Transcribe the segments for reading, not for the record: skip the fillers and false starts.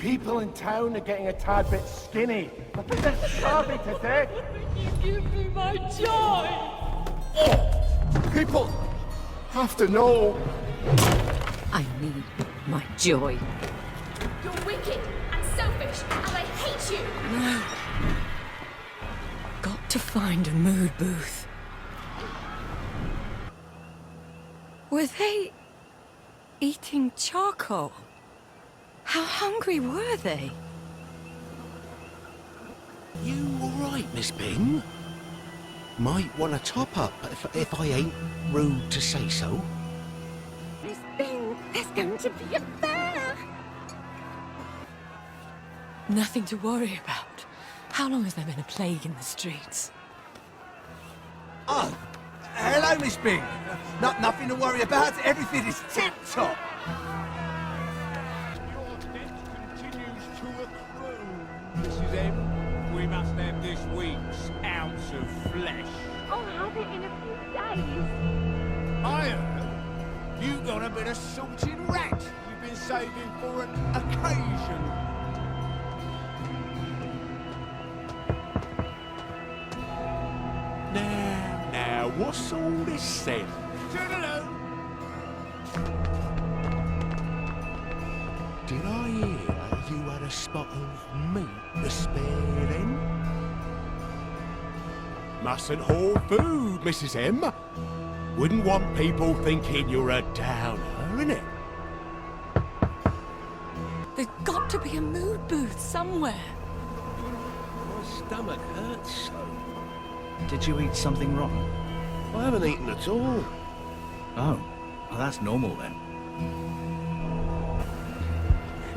People in town are getting a tad bit skinny. I think they're starving to death. You give me my joy! People have to know. I need my joy. You're wicked and selfish, and I hate you! No. Got to find a mood booth. Were they eating charcoal? How hungry were they? You alright, Miss Bing? Might want to top up if I ain't rude to say so. Miss Bing, there's going to be a fair. Nothing to worry about. How long has there been a plague in the streets? Oh, hello, Miss Bing. Nothing to worry about. Everything is tip-top. Your debt continues to accrue, Mrs. M. We must have this week's ounce of flesh. I'll have it in a few days. I heard you got a bit of salted rat you've been saving for an occasion. Now, what's all this then? Toodaloo! Did I hear you had a spot of meat to spare then? Mustn't hoard food, Mrs. M. Wouldn't want people thinking you're a downer, innit? There's got to be a mood booth somewhere. My stomach hurts so. Did you eat something wrong? I haven't eaten at all. Oh, well, that's normal then.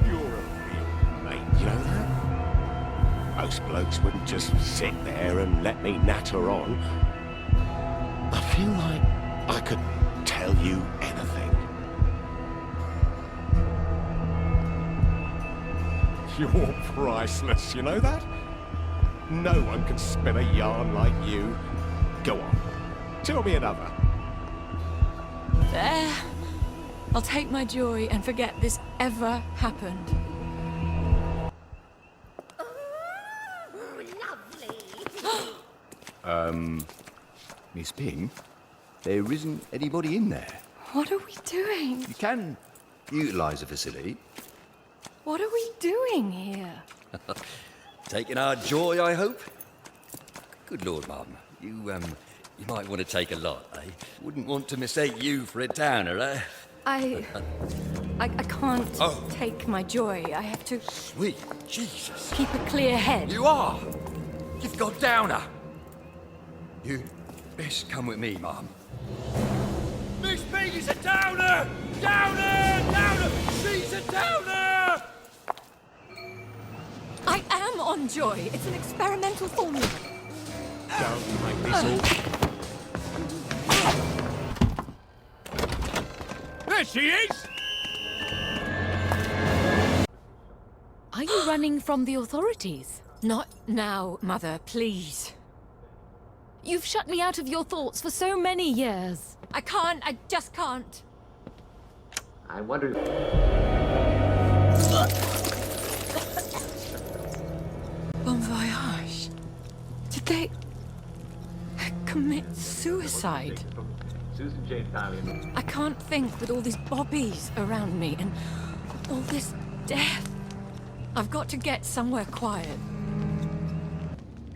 You're a real mate, you know that? Most blokes wouldn't just sit there and let me natter on. I feel like I could tell you anything. You're priceless, you know that? No one can spin a yarn like you. Go on, tell me another. There. I'll take my joy and forget this ever happened. Miss Bing, there isn't anybody in there. What are we doing? You can utilise the facility. What are we doing here? Taking our joy, I hope. Good Lord, Mum. You might want to take a lot, eh? Wouldn't want to mistake you for a downer, eh? I can't Oh. take my joy. I have to Sweet Jesus. keep a clear head. You are! You've got downer! You best come with me, Mum. Miss Bing is a downer! Downer! Downer! She's a downer! I am on joy. It's an experimental formula. Don't make this all... There she is! Are you running from the authorities? Not now, Mother, please. You've shut me out of your thoughts for so many years. I can't. I just can't. I wonder. Bon voyage. Did they commit suicide? Susan Jane Fallon. I can't think with all these bobbies around me and all this death. I've got to get somewhere quiet.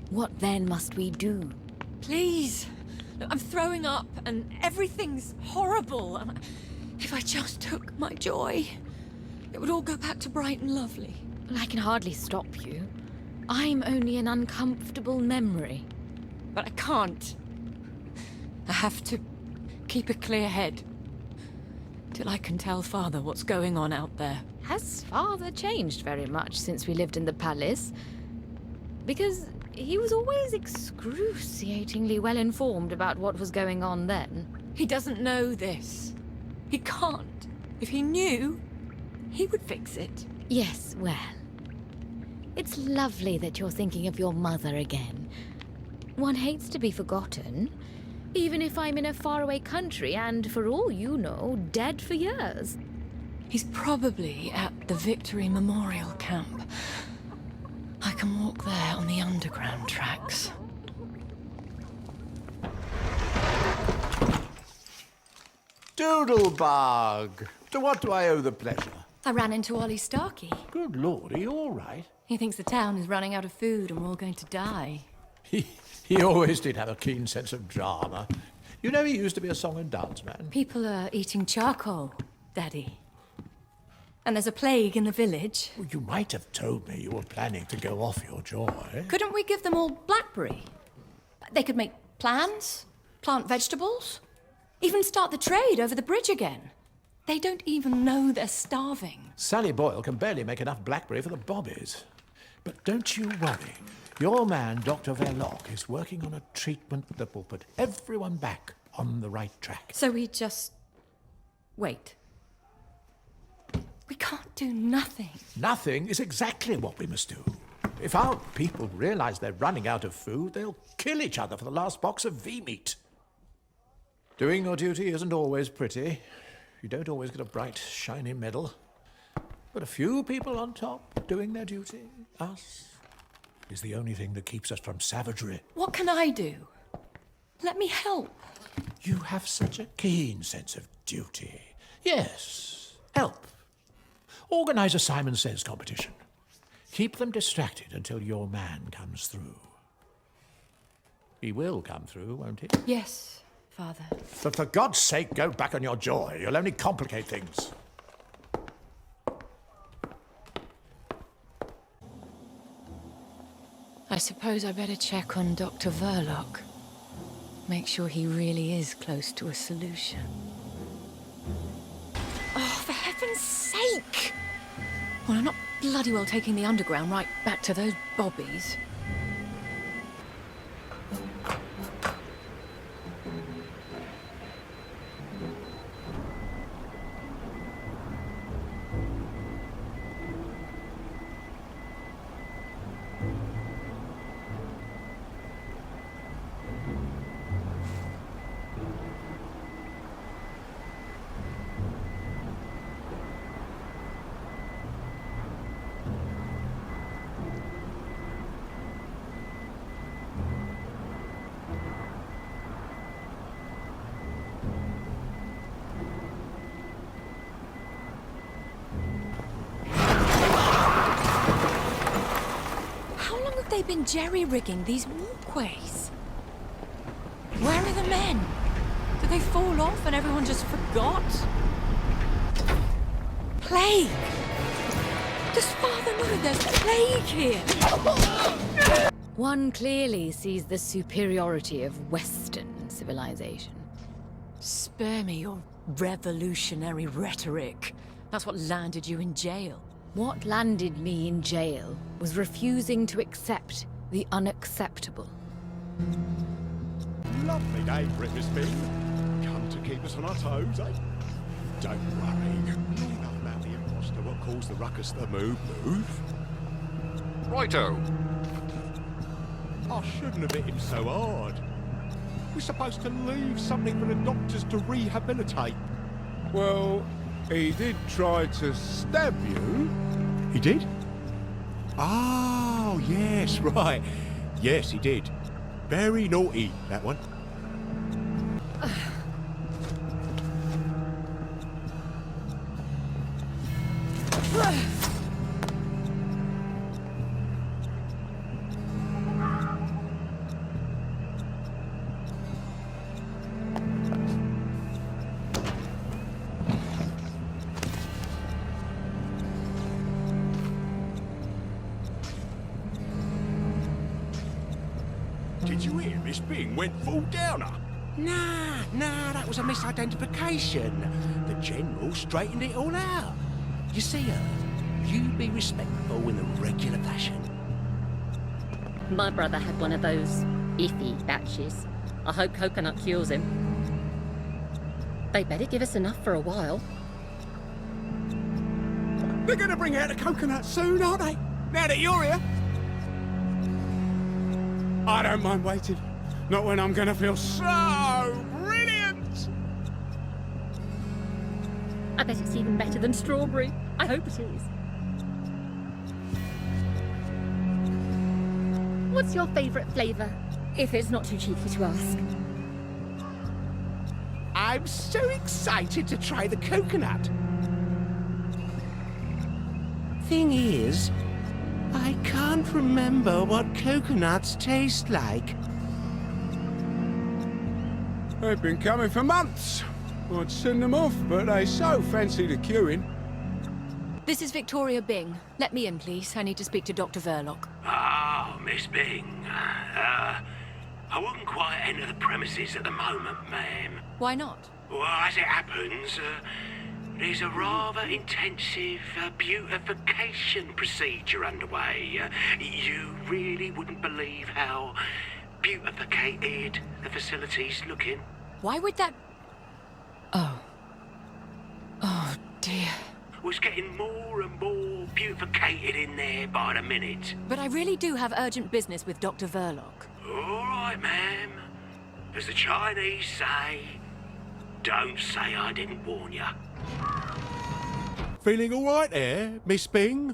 What then must we do? Please. I'm throwing up and everything's horrible. And if I just took my joy, it would all go back to bright and lovely. Well, I can hardly stop you. I'm only an uncomfortable memory. But I can't. I have to keep a clear head. Till I can tell Father what's going on out there. Has Father changed very much since we lived in the palace? Because he was always excruciatingly well informed about what was going on then. He doesn't know this. He can't. If he knew, he would fix it. Yes, well. It's lovely that you're thinking of your mother again. One hates to be forgotten, even if I'm in a faraway country and, for all you know, dead for years. He's probably at the Victory Memorial Camp. I can walk there on the underground tracks. Doodlebug! To what do I owe the pleasure? I ran into Ollie Starkey. Good Lord, are you all right? He thinks the town is running out of food and we're all going to die. He always did have a keen sense of drama. You know, he used to be a song and dance man. People are eating charcoal, Daddy. And there's a plague in the village. Well, you might have told me you were planning to go off your joy. Couldn't we give them all blackberry? They could make plans, plant vegetables, even start the trade over the bridge again. They don't even know they're starving. Sally Boyle can barely make enough blackberry for the bobbies. But don't you worry. Your man, Dr. Verloc, is working on a treatment that will put everyone back on the right track. So we just wait. We can't do nothing. Nothing is exactly what we must do. If our people realize they're running out of food, they'll kill each other for the last box of V-meat. Doing your duty isn't always pretty. You don't always get a bright, shiny medal. But a few people on top doing their duty, us, is the only thing that keeps us from savagery. What can I do? Let me help. You have such a keen sense of duty. Yes, help. Organize a Simon Says competition. Keep them distracted until your man comes through. He will come through, won't he? Yes, Father. But for God's sake, go back on your joy. You'll only complicate things. I suppose I better check on Dr. Verloc. Make sure he really is close to a solution. Oh, for heaven's sake! Well, I'm not bloody well taking the underground right back to those bobbies. They've been jerry-rigging these walkways. Where are the men? Did they fall off and everyone just forgot? Plague! Does Father know there's plague here? One clearly sees the superiority of Western civilization. Spare me your revolutionary rhetoric. That's what landed you in jail. What landed me in jail was refusing to accept the unacceptable. Lovely day, Miss Bing. Come to keep us on our toes, eh? Don't worry. Not enough about the imposter what caused the ruckus to move. Righto. I shouldn't have hit him so hard. We're supposed to leave something for the doctors to rehabilitate. Well, he did try to stab you. He did? Oh, yes, right. Yes, he did. Very naughty, that one. Did you hear Miss Bing went full downer? Nah, that was a misidentification. The General straightened it all out. You see, you be respectful in the regular fashion. My brother had one of those iffy batches. I hope coconut cures him. They better give us enough for a while. They're gonna bring out the coconut soon, aren't they? Now that you're here. I don't mind waiting. Not when I'm gonna feel so brilliant. I bet it's even better than strawberry. I hope it is. What's your favourite flavour? If it's not too cheeky to ask. I'm so excited to try the coconut. Thing is, I can't remember what coconuts taste like. They've been coming for months. I'd send them off, but they so fancy the queuing. This is Victoria Byng. Let me in, please. I need to speak to Dr. Verloc. Oh, Miss Byng. I wouldn't quite enter the premises at the moment, ma'am. Why not? Well, as it happens, there's a rather intensive beautification procedure underway. You really wouldn't believe how beautificated the facility's looking. Why would that... Oh. Oh, dear. Was getting more and more beautificated in there by the minute. But I really do have urgent business with Dr. Verloc. All right, ma'am. As the Chinese say, don't say I didn't warn you. Feeling all right there, Miss Byng?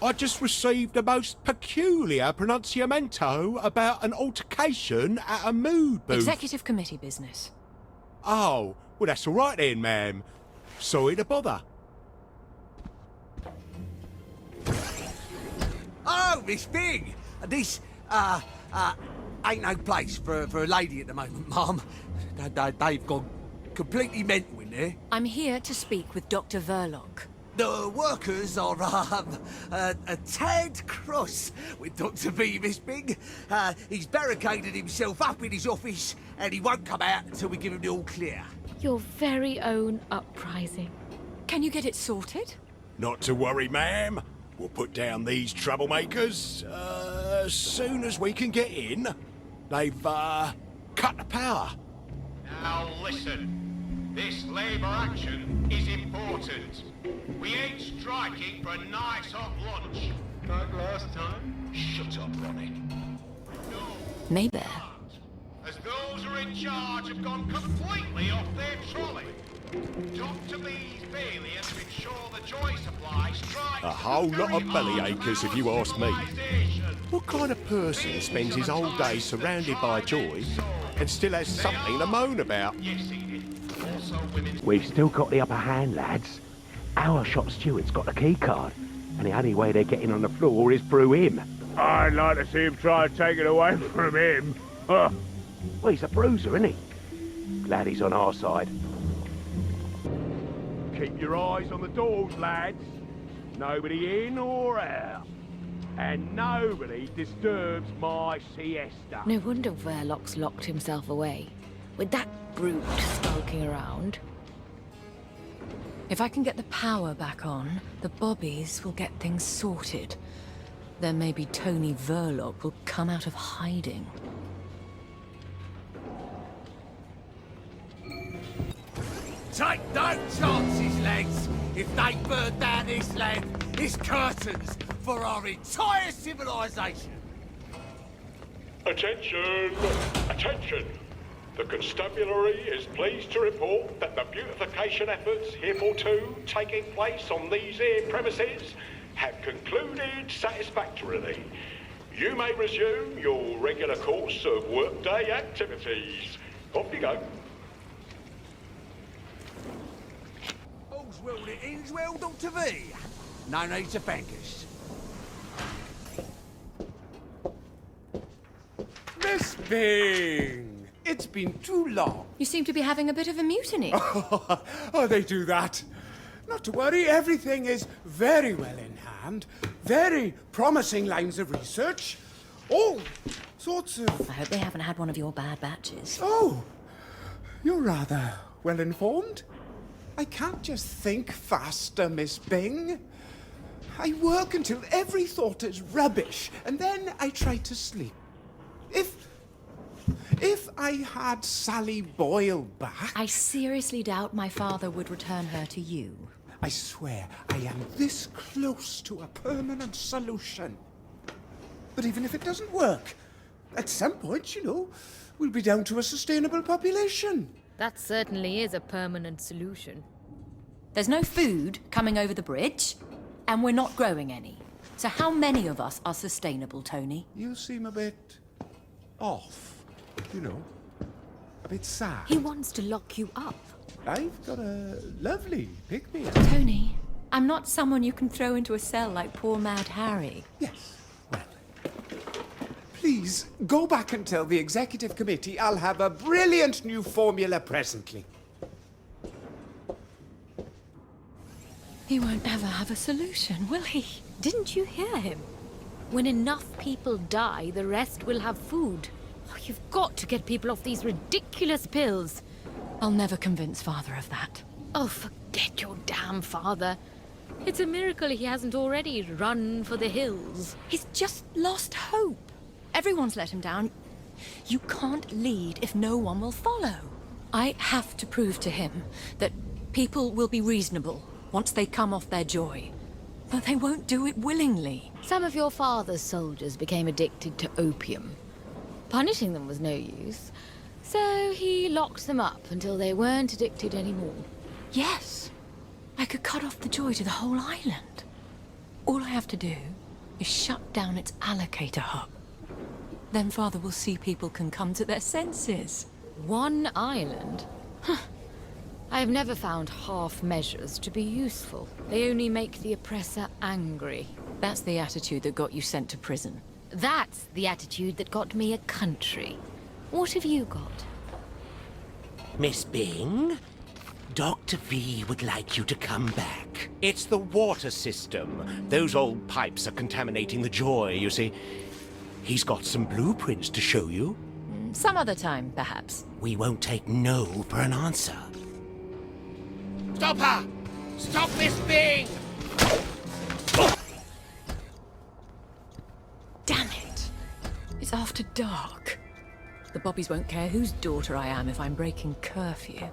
I just received a most peculiar pronunciamento about an altercation at a mood booth. Executive committee business. Oh, well that's all right then, ma'am. Sorry to bother. Oh, Miss Byng! This, ain't no place for a lady at the moment, Mum. They've gone completely mental in there. I'm here to speak with Dr. Verloc. The workers are, a tad cross with Dr. V, Miss Byng. He's barricaded himself up in his office, and he won't come out until we give him the all clear. Your very own uprising. Can you get it sorted? Not to worry, ma'am. We'll put down these troublemakers as soon as we can get in. They've cut the power. Now listen, this labour action is important. We ain't striking for a nice hot lunch. Like last time? Shut up, Ronnie. Maybe. As those who are in charge have gone completely off their trolley. Dr. B's failure to ensure the joy supply strikes... A whole lot of bellyachers, if you ask me. What kind of person spends his whole day surrounded by joy and still has something to moan about? We've still got the upper hand, lads. Our shop steward's got the key card, and the only way they're getting on the floor is through him. I'd like to see him try and take it away from him. Well, he's a bruiser, isn't he? Glad he's on our side. Keep your eyes on the doors, lads. Nobody in or out. And nobody disturbs my siesta. No wonder Verloc's locked himself away. With that brute skulking around. If I can get the power back on, the Bobbies will get things sorted. Then maybe Tony Verloc will come out of hiding. Take no chances, lads. If they burn down this land, it's curtains for our entire civilization. Attention! Attention! The constabulary is pleased to report that the beautification efforts heretofore taking place on these here premises have concluded satisfactorily. You may resume your regular course of workday activities. Off you go. All's well that ends well, Dr. V. No need to thank us. Miss Byng! It's been too long. You seem to be having a bit of a mutiny. Oh, they do that. Not to worry, everything is very well in hand. Very promising lines of research. All sorts of... I hope they haven't had one of your bad batches. Oh, you're rather well informed. I can't just think faster, Miss Byng. I work until every thought is rubbish, and then I try to sleep. If I had Sally Boyle back... I seriously doubt my father would return her to you. I swear I am this close to a permanent solution. But even if it doesn't work, at some point, we'll be down to a sustainable population. That certainly is a permanent solution. There's no food coming over the bridge, and we're not growing any. So how many of us are sustainable, Tony? You seem a bit off, you know. A bit sad. He wants to lock you up. I've got a lovely pick-me-up. Tony, I'm not someone you can throw into a cell like poor Mad Harry. Yes, well. Please, go back and tell the executive committee I'll have a brilliant new formula presently. He won't ever have a solution, will he? Didn't you hear him? When enough people die, the rest will have food. Oh, you've got to get people off these ridiculous pills. I'll never convince Father of that. Oh, forget your damn father. It's a miracle he hasn't already run for the hills. He's just lost hope. Everyone's let him down. You can't lead if no one will follow. I have to prove to him that people will be reasonable once they come off their joy. But they won't do it willingly. Some of your father's soldiers became addicted to opium. Punishing them was no use, so he locked them up until they weren't addicted anymore. Yes, I could cut off the joy to the whole island. All I have to do is shut down its allocator hub. Then Father will see people can come to their senses. One island? Huh. I have never found half measures to be useful. They only make the oppressor angry. That's the attitude that got you sent to prison. That's the attitude that got me a country. What have you got? Miss Bing, Dr. V would like you to come back. It's the water system. Those old pipes are contaminating the joy, you see. He's got some blueprints to show you. Some other time, perhaps. We won't take no for an answer. Stop her! Stop Miss Bing! Damn it! It's after dark. The Bobbies won't care whose daughter I am if I'm breaking curfew.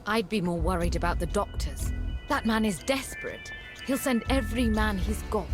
I'd be more worried about the doctors. That man is desperate. He'll send every man he's got.